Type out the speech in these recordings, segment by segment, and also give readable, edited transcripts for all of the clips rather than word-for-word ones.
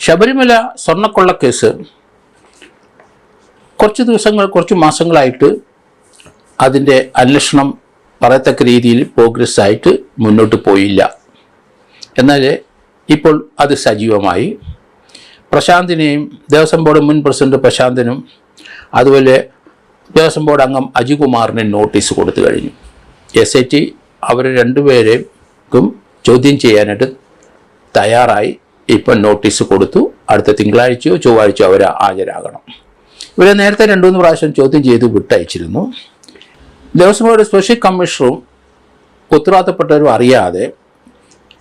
ശബരിമല സ്വർണ്ണക്കൊള്ളക്കേസ് കുറച്ച് മാസങ്ങളായിട്ട് അതിൻ്റെ അന്വേഷണം പറയത്തക്ക രീതിയിൽ പ്രോഗ്രസ് ആയിട്ട് മുന്നോട്ട് പോയില്ല. എന്നാൽ ഇപ്പോൾ അത് സജീവമായി. പ്രശാന്തിനെയും ദേവസ്വം ബോർഡ് മുൻ പ്രസിഡന്റ് പ്രശാന്തിനും അതുപോലെ ദേവസ്വം ബോർഡ് അംഗം അജികുമാറിന് നോട്ടീസ് കൊടുത്തു കഴിഞ്ഞു. SIT അവർ രണ്ടുപേരെയും ചോദ്യം ചെയ്യാനായിട്ട് തയ്യാറായി. ഇപ്പം നോട്ടീസ് കൊടുത്തു. അടുത്ത തിങ്കളാഴ്ചയോ ചൊവ്വാഴ്ചയോ അവർ ഹാജരാകണം. ഇവരെ നേരത്തെ 2-3 പ്രാവശ്യം ചോദ്യം ചെയ്ത് വിട്ടയച്ചിരുന്നു. ദേവസ്വം ബോർഡ് സ്പെഷ്യൽ കമ്മീഷണറും ഉത്തരവാദിത്തപ്പെട്ടവരും അറിയാതെ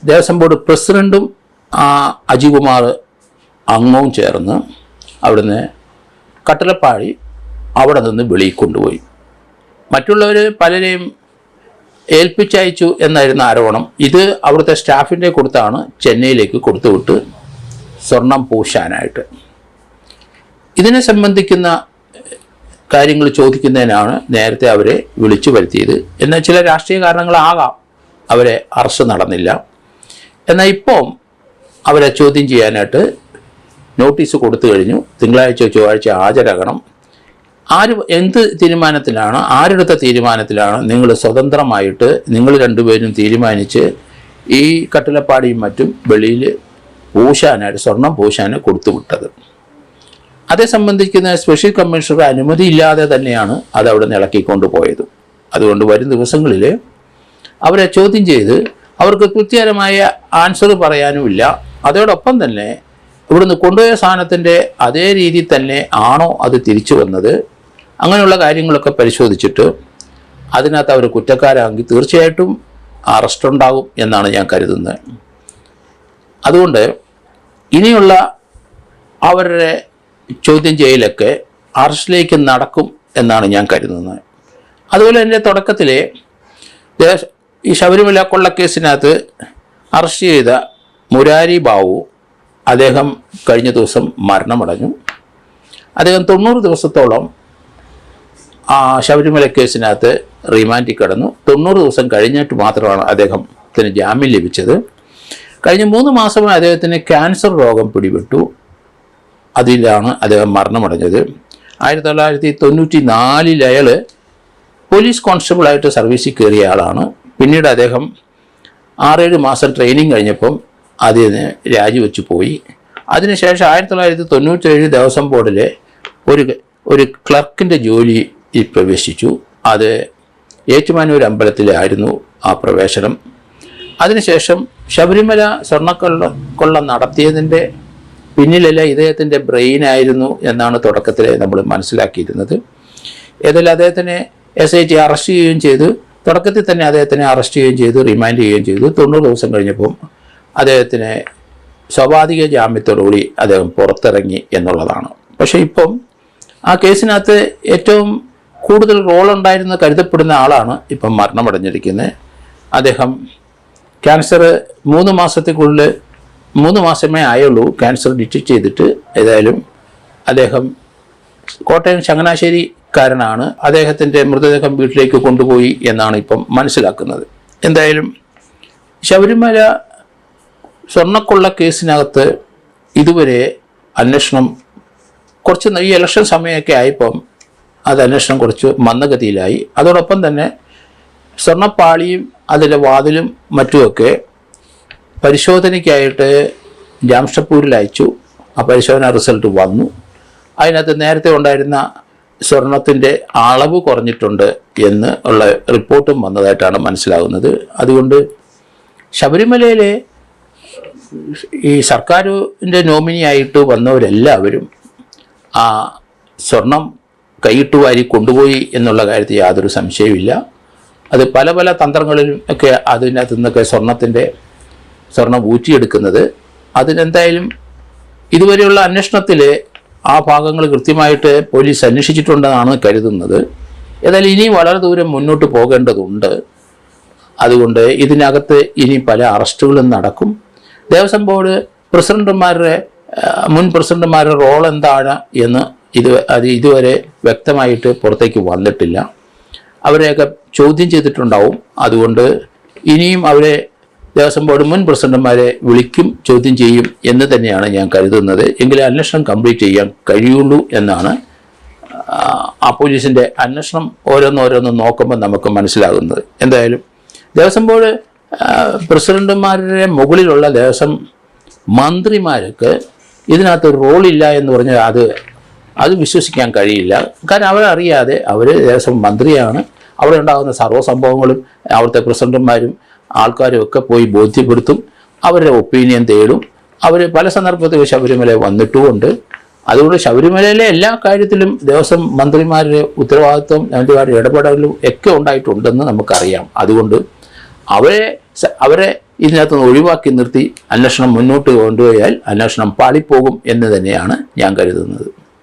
ദേവസ്വം ബോർഡ് പ്രസിഡൻറ്റും അജികുമാർ അംഗവും ചേർന്ന് അവിടുന്ന് കട്ടളപ്പാടി അവിടെ നിന്ന് വെളിയിൽ കൊണ്ടുപോയി. മറ്റുള്ളവർ പലരെയും ഏൽപ്പിച്ചയച്ചു എന്നായിരുന്നു ആരോപണം. ഇത് അവിടുത്തെ സ്റ്റാഫിൻ്റെ കൊടുത്താണ് ചെന്നൈയിലേക്ക് കൊടുത്തുവിട്ട് സ്വർണം പൂശാനായിട്ട്. ഇതിനെ സംബന്ധിക്കുന്ന കാര്യങ്ങൾ ചോദിക്കുന്നതിനാണ് നേരത്തെ അവരെ വിളിച്ചു വരുത്തിയത്. എന്നാൽ ചില രാഷ്ട്രീയ കാരണങ്ങളാകാം അവരെ അറസ്റ്റ് നടന്നില്ല. എന്നാൽ ഇപ്പം അവരെ ചോദ്യം ചെയ്യാനായിട്ട് നോട്ടീസ് കൊടുത്തു കഴിഞ്ഞു. തിങ്കളാഴ്ച ചൊവ്വാഴ്ച ഹാജരാകണം. എന്ത് തീരുമാനത്തിലാണ്, ആരെടുത്ത തീരുമാനത്തിലാണ് നിങ്ങൾ സ്വതന്ത്രമായിട്ട് നിങ്ങൾ രണ്ടുപേരും തീരുമാനിച്ച് ഈ കട്ടിലപ്പാടിയും മറ്റും വെളിയിൽ പൂശാനായിട്ട് സ്വർണം പൂശാൻ കൊടുത്തുവിട്ടത്? അതേ സംബന്ധിക്കുന്ന സ്പെഷ്യൽ കമ്മീഷണറുടെ അനുമതി ഇല്ലാതെ തന്നെയാണ് അത് അവിടെ നിന്ന് ഇളക്കിക്കൊണ്ട് പോയത്. അതുകൊണ്ട് വരും ദിവസങ്ങളിൽ അവരെ ചോദ്യം ചെയ്ത് അവർക്ക് കൃത്യകരമായ ആൻസർ പറയാനുമില്ല. അതോടൊപ്പം തന്നെ ഇവിടുന്ന് കൊണ്ടുപോയ സാധനത്തിൻ്റെ അതേ രീതിയിൽ തന്നെ ആണോ അത് തിരിച്ചു വന്നത്, അങ്ങനെയുള്ള കാര്യങ്ങളൊക്കെ പരിശോധിച്ചിട്ട് അതിനകത്ത് അവർ കുറ്റക്കാരാണെങ്കിൽ തീർച്ചയായിട്ടും അറസ്റ്റ് ഉണ്ടാകും എന്നാണ് ഞാൻ കരുതുന്നത്. അതുകൊണ്ട് ഇനിയുള്ള അവരുടെ ചോദ്യം ചെയ്യലൊക്കെ അറസ്റ്റിലേക്ക് നടക്കും എന്നാണ് ഞാൻ കരുതുന്നത്. അതുപോലെ തന്നെ തുടക്കത്തിൽ ഈ ശബരിമല കൊള്ളക്കേസിനകത്ത് അറസ്റ്റ് ചെയ്ത മുരാരി ബാബു, അദ്ദേഹം കഴിഞ്ഞ ദിവസം മരണമടഞ്ഞു. അദ്ദേഹം 90 ദിവസത്തോളം ശബരിമല കേസിനകത്ത് റിമാൻഡിൽ കിടന്നു. 90 ദിവസം കഴിഞ്ഞിട്ട് മാത്രമാണ് അദ്ദേഹത്തിന് ജാമ്യം ലഭിച്ചത്. കഴിഞ്ഞ 3 മാസമായി അദ്ദേഹത്തിന് ക്യാൻസർ രോഗം പിടിപെട്ടു. അതിലാണ് അദ്ദേഹം മരണമടഞ്ഞത്. 1994 അയാൾ പോലീസ് കോൺസ്റ്റബിളായിട്ട് സർവീസിൽ കയറിയ ആളാണ്. പിന്നീട് അദ്ദേഹം 6-7 മാസം ട്രെയിനിങ് കഴിഞ്ഞപ്പം അതിന് രാജിവെച്ച് പോയി. അതിനുശേഷം 1997 ദേവസ്വം ബോർഡിലെ ഒരു ക്ലർക്കിൻ്റെ ജോലിയിൽ പ്രവേശിച്ചു. അത് ഏറ്റുമാനൂർ അമ്പലത്തിലായിരുന്നു ആ പ്രവേശനം. അതിനുശേഷം ശബരിമല സ്വർണ്ണക്കൊള്ള നടത്തിയതിൻ്റെ പിന്നിലല്ല ഇദ്ദേഹത്തിൻ്റെ ബ്രെയിനായിരുന്നു എന്നാണ് തുടക്കത്തിൽ നമ്മൾ മനസ്സിലാക്കിയിരുന്നത്. ഏതായാലും അദ്ദേഹത്തിനെ SIT അറസ്റ്റ് ചെയ്യുകയും ചെയ്തു. തുടക്കത്തിൽ തന്നെ അദ്ദേഹത്തിനെ അറസ്റ്റ് ചെയ്യുകയും ചെയ്തു, റിമാൻഡ് ചെയ്യുകയും ചെയ്തു. 90 ദിവസം കഴിഞ്ഞപ്പം അദ്ദേഹത്തിന് സ്വാഭാവിക ജാമ്യത്തോടുകൂടി അദ്ദേഹം പുറത്തിറങ്ങി എന്നുള്ളതാണ്. പക്ഷേ ഇപ്പം ആ കേസിനകത്ത് ഏറ്റവും കൂടുതൽ റോളുണ്ടായിരുന്ന കരുതപ്പെടുന്ന ആളാണ് ഇപ്പം മരണമടഞ്ഞിരിക്കുന്നത്. അദ്ദേഹം ക്യാൻസർ 3 മാസത്തേക്കുള്ളിൽ 3 മാസമേ ആയുള്ളൂ ക്യാൻസർ ഡിറ്റക്ട് ചെയ്തിട്ട്. ഏതായാലും അദ്ദേഹം കോട്ടയം ചങ്ങനാശ്ശേരിക്കാരനാണ്. അദ്ദേഹത്തിൻ്റെ മൃതദേഹം വീട്ടിലേക്ക് കൊണ്ടുപോയി എന്നാണ് ഇപ്പം മനസ്സിലാക്കുന്നത്. എന്തായാലും ശബരിമല സ്വർണ്ണക്കൊള്ള കേസിനകത്ത് ഇതുവരെ അന്വേഷണം ഈ ഇലക്ഷൻ സമയമൊക്കെ ആയപ്പം അത് അന്വേഷണം കുറച്ച് മന്ദഗതിയിലായി. അതോടൊപ്പം തന്നെ സ്വർണ്ണപ്പാളിയും അതിലെ വാതിലും മറ്റുമൊക്കെ പരിശോധനയ്ക്കായിട്ട് ജാംഷഡ്പൂരിൽ അയച്ചു. ആ പരിശോധന റിസൾട്ട് വന്നു. അതിനകത്ത് നേരത്തെ ഉണ്ടായിരുന്ന സ്വർണത്തിൻ്റെ അളവ് കുറഞ്ഞിട്ടുണ്ട് എന്ന് ഉള്ള റിപ്പോർട്ടും വന്നതായിട്ടാണ് മനസ്സിലാകുന്നത്. അതുകൊണ്ട് ശബരിമലയിലെ ഈ സർക്കാരിൻ്റെ നോമിനിയായിട്ട് വന്നവരെല്ലാവരും ആ സ്വർണം കൈയിട്ട് വാരി കൊണ്ടുപോയി എന്നുള്ള കാര്യത്തിൽ യാതൊരു സംശയമില്ല. അത് പല പല തന്ത്രങ്ങളിലും ഒക്കെ അതിനകത്തു നിന്നൊക്കെ സ്വർണം ഊറ്റിയെടുക്കുന്നത്. അതിനെന്തായാലും ഇതുവരെയുള്ള അന്വേഷണത്തിൽ ആ ഭാഗങ്ങൾ കൃത്യമായിട്ട് പോലീസ് അന്വേഷിച്ചിട്ടുണ്ടെന്നാണ് കരുതുന്നത്. ഏതായാലും ഇനി വളരെ ദൂരം മുന്നോട്ട് പോകേണ്ടതുണ്ട്. അതുകൊണ്ട് ഇതിനകത്ത് ഇനി പല അറസ്റ്റുകളും നടക്കും. ദേവസ്വം ബോർഡ് മുൻ പ്രസിഡന്റുമാരുടെ റോൾ എന്താണ് എന്ന് ഇതുവരെ വ്യക്തമായിട്ട് പുറത്തേക്ക് വന്നിട്ടില്ല. അവരെയൊക്കെ ചോദ്യം ചെയ്തിട്ടുണ്ടാവും. അതുകൊണ്ട് ഇനിയും അവരെ ദേവസ്വം ബോർഡ് മുൻ പ്രസിഡന്റുമാരെ വിളിക്കും, ചോദ്യം ചെയ്യും എന്ന് തന്നെയാണ് ഞാൻ കരുതുന്നത്. എങ്കിലേ അന്വേഷണം കംപ്ലീറ്റ് ചെയ്യാൻ കഴിയുള്ളൂ എന്നാണ് ആ പോലീസിൻ്റെ അന്വേഷണം ഓരോന്നോരോന്നും നോക്കുമ്പോൾ നമുക്ക് മനസ്സിലാകുന്നത്. എന്തായാലും ദേവസ്വം ബോർഡ് പ്രസിഡന്റുമാരുടെ മുകളിലുള്ള ദേവസ്വം മന്ത്രിമാർക്ക് ഇതിനകത്ത് റോളില്ല എന്ന് പറഞ്ഞാൽ അത് വിശ്വസിക്കാൻ കഴിയില്ല. കാരണം അവരറിയാതെ അവർ ദേവസ്വം മന്ത്രിയാണ്. അവിടെ ഉണ്ടാകുന്ന സർവ്വസംഭവങ്ങളും അവിടുത്തെ പ്രസിഡന്റുമാരും ആൾക്കാരും ഒക്കെ പോയി ബോധ്യപ്പെടുത്തും, അവരുടെ ഒപ്പീനിയൻ തേടും. അവർ പല സന്ദർഭത്തിൽ ശബരിമല വന്നിട്ടുമുണ്ട്. അതുകൊണ്ട് ശബരിമലയിലെ എല്ലാ കാര്യത്തിലും ദേവസ്വം മന്ത്രിമാരുടെ ഉത്തരവാദിത്വം, മന്ത്രിമാരുടെ ഇടപെടലും ഒക്കെ ഉണ്ടായിട്ടുണ്ടെന്ന് നമുക്കറിയാം. അതുകൊണ്ട് അവരെ ഇതിനകത്തുനിന്ന് ഒഴിവാക്കി നിർത്തി അന്വേഷണം മുന്നോട്ട് കൊണ്ടുപോയാൽ അന്വേഷണം പാളിപ്പോകും എന്ന് തന്നെയാണ് ഞാൻ കരുതുന്നത്.